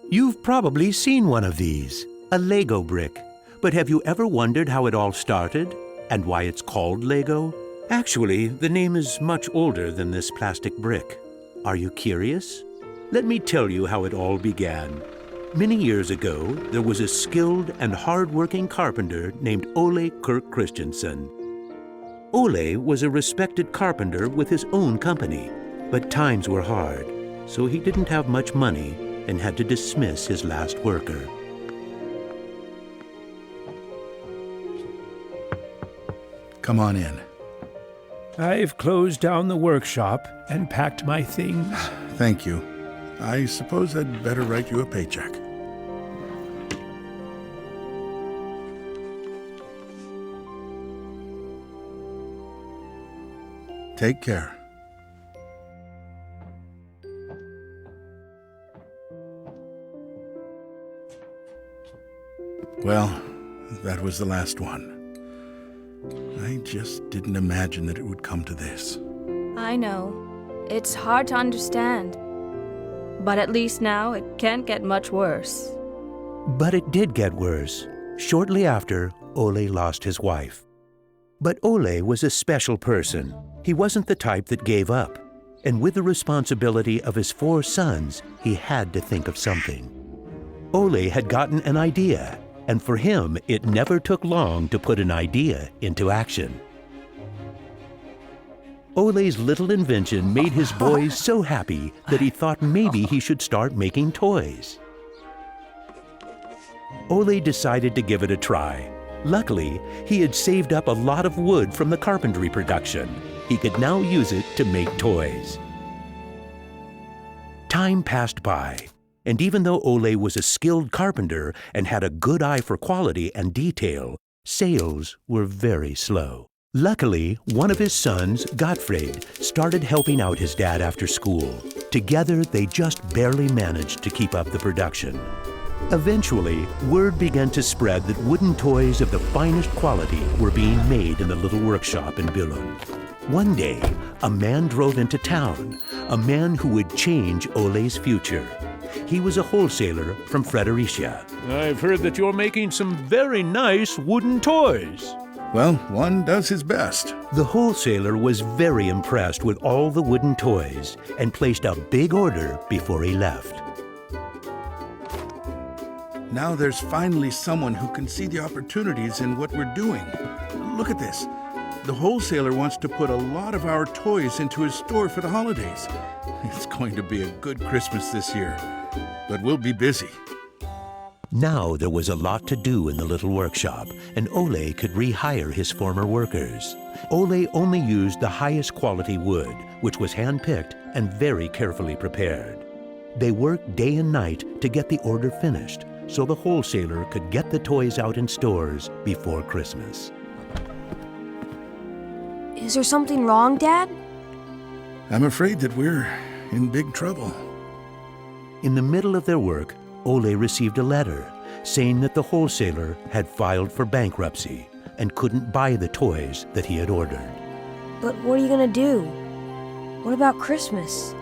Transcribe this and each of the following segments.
You've probably seen one of these, a Lego brick. But have you ever wondered how it all started and why it's called Lego? Actually, the name is much older than this plastic brick. Are you curious? Let me tell you how it all began. Many years ago, there was a skilled and hard-working carpenter named Ole Kirk Christiansen. Ole was a respected carpenter with his own company, but times were hard, so he didn't have much money and had to dismiss his last worker. Come on in. I've closed down the workshop and packed my things. Thank you. I suppose I'd better write you a paycheck. Take care. Well, that was the last one. I just didn't imagine that it would come to this. I know. It's hard to understand. But at least now it can't get much worse. But it did get worse. Shortly after, Ole lost his wife. But Ole was a special person. He wasn't the type that gave up. And with the responsibility of his 4 sons, he had to think of something. Ole had gotten an idea, and for him, it never took long to put an idea into action. Ole's little invention made his boys so happy that he thought maybe he should start making toys. Ole decided to give it a try. Luckily, he had saved up a lot of wood from the carpentry production. He could now use it to make toys. Time passed by, and even though Ole was a skilled carpenter and had a good eye for quality and detail, sales were very slow. Luckily, one of his sons, Gottfried, started helping out his dad after school. Together, they just barely managed to keep up the production. Eventually, word began to spread that wooden toys of the finest quality were being made in the little workshop in Billund. One day, a man drove into town, a man who would change Ole's future. He was a wholesaler from Fredericia. I've heard that you're making some very nice wooden toys. Well, one does his best. The wholesaler was very impressed with all the wooden toys and placed a big order before he left. Now there's finally someone who can see the opportunities in what we're doing. Look at this. The wholesaler wants to put a lot of our toys into his store for the holidays. It's going to be a good Christmas this year, but we'll be busy. Now there was a lot to do in the little workshop, and Ole could rehire his former workers. Ole only used the highest quality wood, which was hand-picked and very carefully prepared. They worked day and night to get the order finished, so the wholesaler could get the toys out in stores before Christmas. Is there something wrong, Dad? I'm afraid that we're in big trouble. In the middle of their work, Ole received a letter saying that the wholesaler had filed for bankruptcy and couldn't buy the toys that he had ordered. But what are you gonna do? What about Christmas?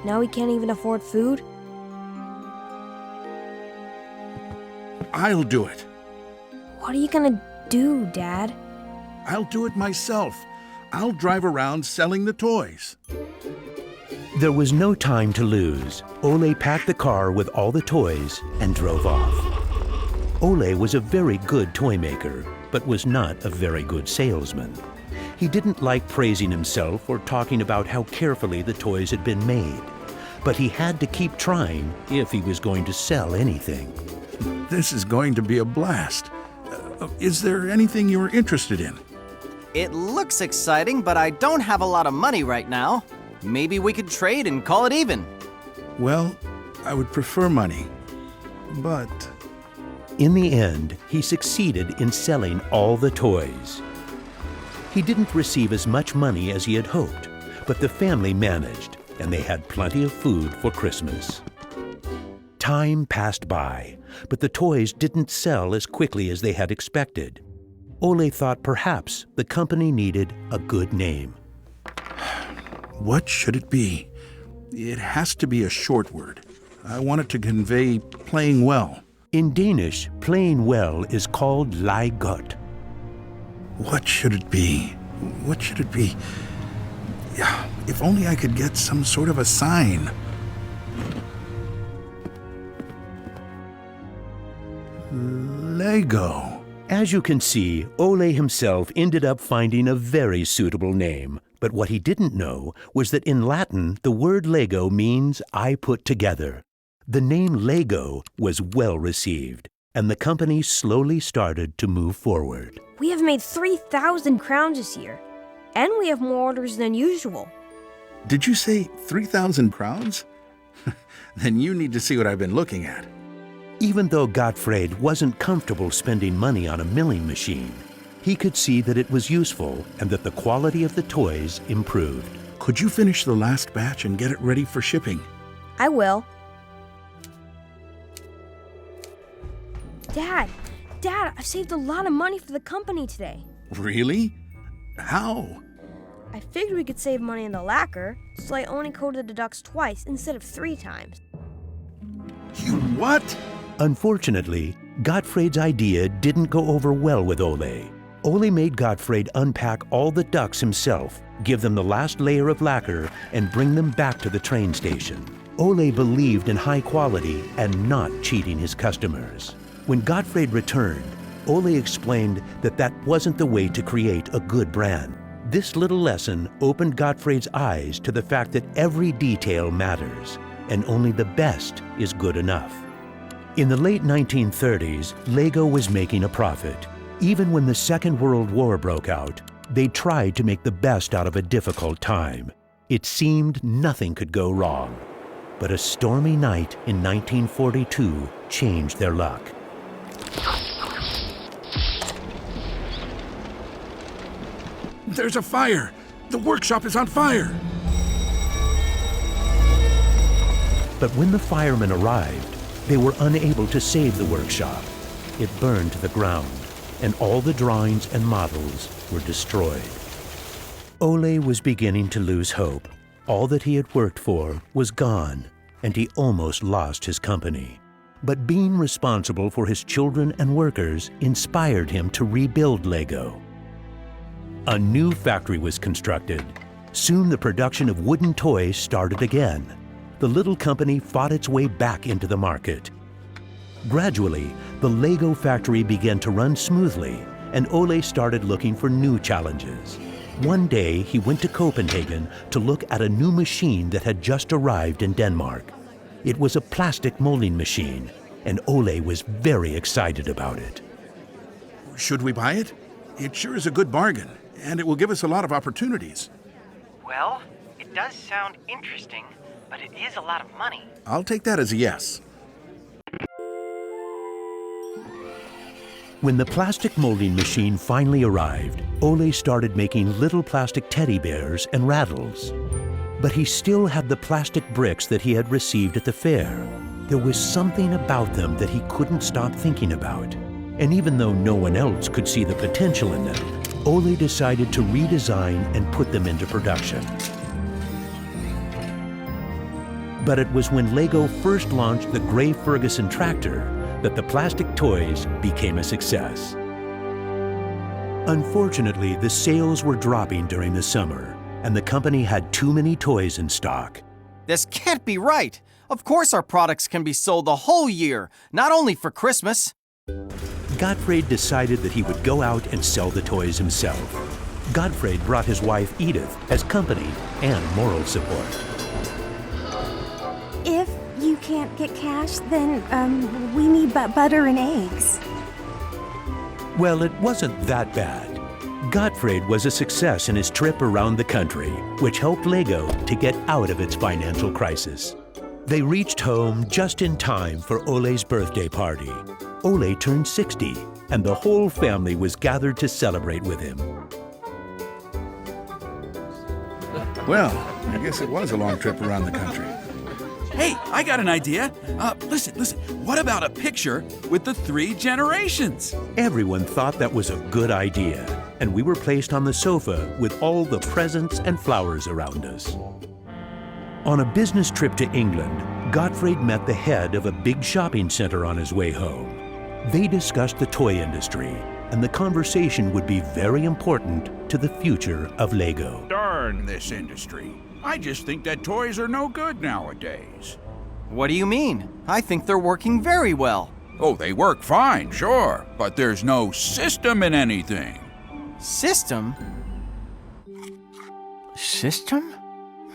Now we can't even afford food? I'll do it. What are you gonna do, Dad? I'll do it myself. I'll drive around selling the toys. There was no time to lose. Ole packed the car with all the toys and drove off. Ole was a very good toy maker, but was not a very good salesman. He didn't like praising himself or talking about how carefully the toys had been made. But he had to keep trying if he was going to sell anything. This is going to be a blast. Is there anything you're interested in? It looks exciting, but I don't have a lot of money right now. Maybe we could trade and call it even. Well, I would prefer money, but... In the end, he succeeded in selling all the toys. He didn't receive as much money as he had hoped, but the family managed, and they had plenty of food for Christmas. Time passed by, but the toys didn't sell as quickly as they had expected. Ole thought perhaps the company needed a good name. What should it be? It has to be a short word. I want it to convey playing well. In Danish, playing well is called godt. What should it be? What should it be? Yeah, if only I could get some sort of a sign. Lego. As you can see, Ole himself ended up finding a very suitable name. But what he didn't know was that in Latin, the word Lego means I put together. The name Lego was well received, and the company slowly started to move forward. We have made 3,000 crowns this year, and we have more orders than usual. Did you say 3,000 crowns? Then you need to see what I've been looking at. Even though Gottfried wasn't comfortable spending money on a milling machine, he could see that it was useful and that the quality of the toys improved. Could you finish the last batch and get it ready for shipping? I will. Dad, I've saved a lot of money for the company today. Really? How? I figured we could save money in the lacquer, so I only coated the ducks twice instead of 3 times. You what? Unfortunately, Gottfried's idea didn't go over well with Ole. Ole made Gottfried unpack all the ducks himself, give them the last layer of lacquer, and bring them back to the train station. Ole believed in high quality and not cheating his customers. When Gottfried returned, Ole explained that that wasn't the way to create a good brand. This little lesson opened Gottfried's eyes to the fact that every detail matters, and only the best is good enough. In the late 1930s, Lego was making a profit. Even when the Second World War broke out, they tried to make the best out of a difficult time. It seemed nothing could go wrong. But a stormy night in 1942 changed their luck. There's a fire! The workshop is on fire! But when the firemen arrived, they were unable to save the workshop. It burned to the ground, and all the drawings and models were destroyed. Ole was beginning to lose hope. All that he had worked for was gone, and he almost lost his company. But being responsible for his children and workers inspired him to rebuild Lego. A new factory was constructed. Soon the production of wooden toys started again. The little company fought its way back into the market. Gradually, the Lego factory began to run smoothly, and Ole started looking for new challenges. One day, he went to Copenhagen to look at a new machine that had just arrived in Denmark. It was a plastic molding machine, and Ole was very excited about it. Should we buy it? It sure is a good bargain, and it will give us a lot of opportunities. Well, it does sound interesting, but it is a lot of money. I'll take that as a yes. When the plastic molding machine finally arrived, Ole started making little plastic teddy bears and rattles. But he still had the plastic bricks that he had received at the fair. There was something about them that he couldn't stop thinking about. And even though no one else could see the potential in them, Ole decided to redesign and put them into production. But it was when Lego first launched the Gray Ferguson tractor that the plastic toys became a success. Unfortunately, the sales were dropping during the summer, and the company had too many toys in stock. This can't be right. Of course our products can be sold the whole year, not only for Christmas. Gottfried decided that he would go out and sell the toys himself. Gottfried brought his wife Edith as company and moral support. If you can't get cash, then we need butter and eggs. Well, it wasn't that bad. Gottfried was a success in his trip around the country, which helped Lego to get out of its financial crisis. They reached home just in time for Ole's birthday party. Ole turned 60, and the whole family was gathered to celebrate with him. Well, I guess it was a long trip around the country. Hey, I got an idea. Listen. What about a picture with the 3 generations? Everyone thought that was a good idea, and we were placed on the sofa with all the presents and flowers around us. On a business trip to England, Gottfried met the head of a big shopping center on his way home. They discussed the toy industry, and the conversation would be very important to the future of Lego. Darn this industry. I just think that toys are no good nowadays. What do you mean? I think they're working very well. Oh, they work fine, sure, but there's no system in anything. System? System?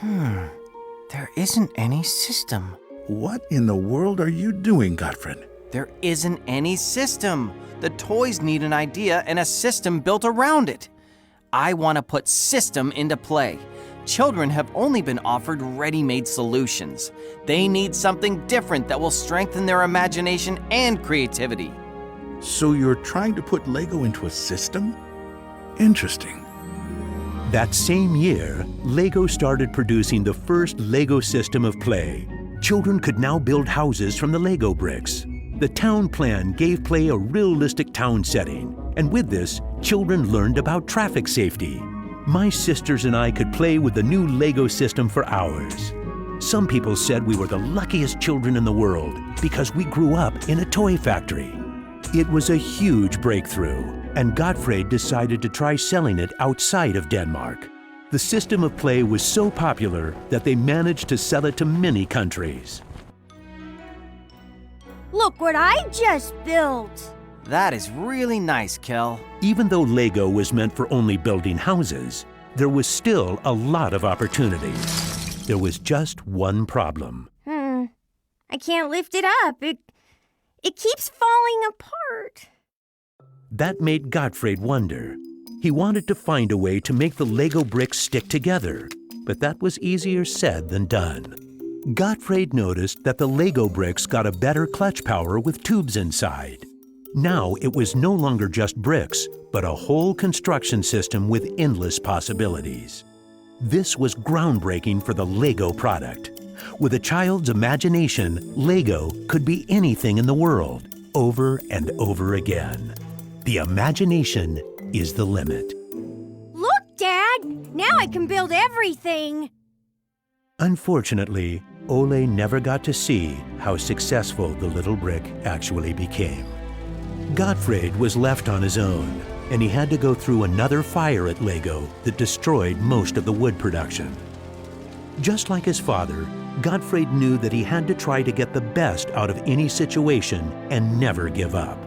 There isn't any system. What in the world are you doing, Gottfried? There isn't any system. The toys need an idea and a system built around it. I want to put system into play. Children have only been offered ready-made solutions. They need something different that will strengthen their imagination and creativity. So you're trying to put Lego into a system? Interesting. That same year, Lego started producing the first Lego system of play. Children could now build houses from the Lego bricks. The town plan gave play a realistic town setting, and with this, children learned about traffic safety. My sisters and I could play with the new Lego system for hours. Some people said we were the luckiest children in the world because we grew up in a toy factory. It was a huge breakthrough, and Gottfried decided to try selling it outside of Denmark. The system of play was so popular that they managed to sell it to many countries. Look what I just built! That is really nice, Kel. Even though Lego was meant for only building houses, there was still a lot of opportunities. There was just one problem. I can't lift it up. It keeps falling apart. That made Gottfried wonder. He wanted to find a way to make the Lego bricks stick together, but that was easier said than done. Gottfried noticed that the Lego bricks got a better clutch power with tubes inside. Now it was no longer just bricks, but a whole construction system with endless possibilities. This was groundbreaking for the Lego product. With a child's imagination, Lego could be anything in the world, over and over again. The imagination is the limit. Look, Dad! Now I can build everything! Unfortunately, Ole never got to see how successful the little brick actually became. Gottfried was left on his own, and he had to go through another fire at Lego that destroyed most of the wood production. Just like his father, Gottfried knew that he had to try to get the best out of any situation and never give up.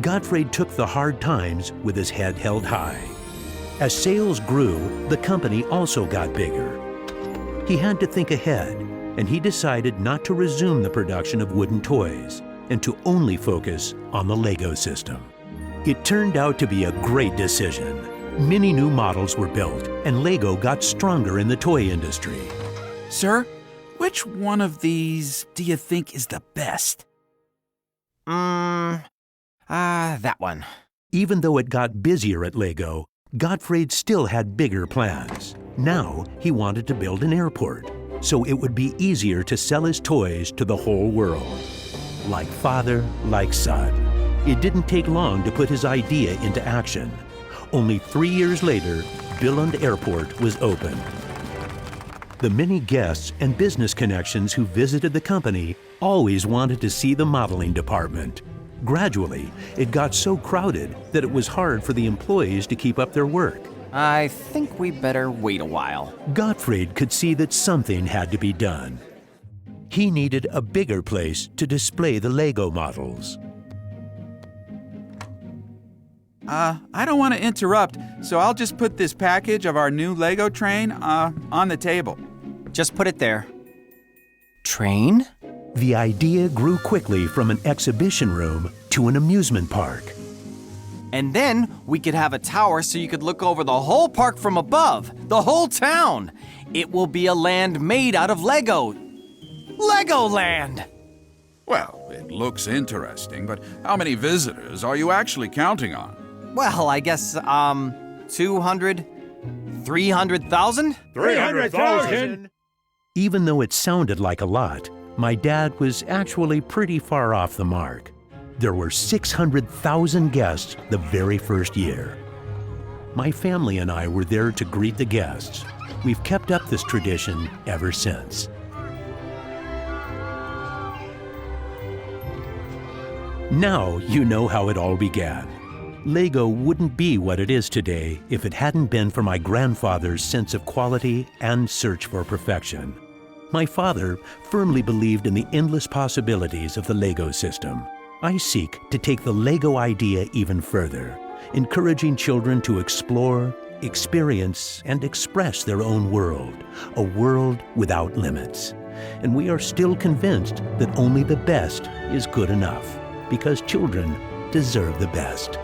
Gottfried took the hard times with his head held high. As sales grew, the company also got bigger. He had to think ahead, and he decided not to resume the production of wooden toys and to only focus on the Lego system. It turned out to be a great decision. Many new models were built, and Lego got stronger in the toy industry. Sir, which one of these do you think is the best? That one. Even though it got busier at Lego, Gottfried still had bigger plans. Now he wanted to build an airport, so it would be easier to sell his toys to the whole world. Like father, like son. It didn't take long to put his idea into action. Only 3 years later, Billund Airport was opened. The many guests and business connections who visited the company always wanted to see the modeling department. Gradually, it got so crowded that it was hard for the employees to keep up their work. I think we better wait a while. Gottfried could see that something had to be done. He needed a bigger place to display the Lego models. I don't want to interrupt, so I'll just put this package of our new Lego train on the table. Just put it there. Train? The idea grew quickly from an exhibition room to an amusement park. And then we could have a tower so you could look over the whole park from above, the whole town. It will be a land made out of Lego. Legoland! Well, it looks interesting, but how many visitors are you actually counting on? Well, I guess, 200, 300,000? 300,000! Even though it sounded like a lot, my dad was actually pretty far off the mark. There were 600,000 guests the very first year. My family and I were there to greet the guests. We've kept up this tradition ever since. Now you know how it all began. Lego wouldn't be what it is today if it hadn't been for my grandfather's sense of quality and search for perfection. My father firmly believed in the endless possibilities of the Lego system. I seek to take the Lego idea even further, encouraging children to explore, experience, and express their own world, a world without limits. And we are still convinced that only the best is good enough, because children deserve the best.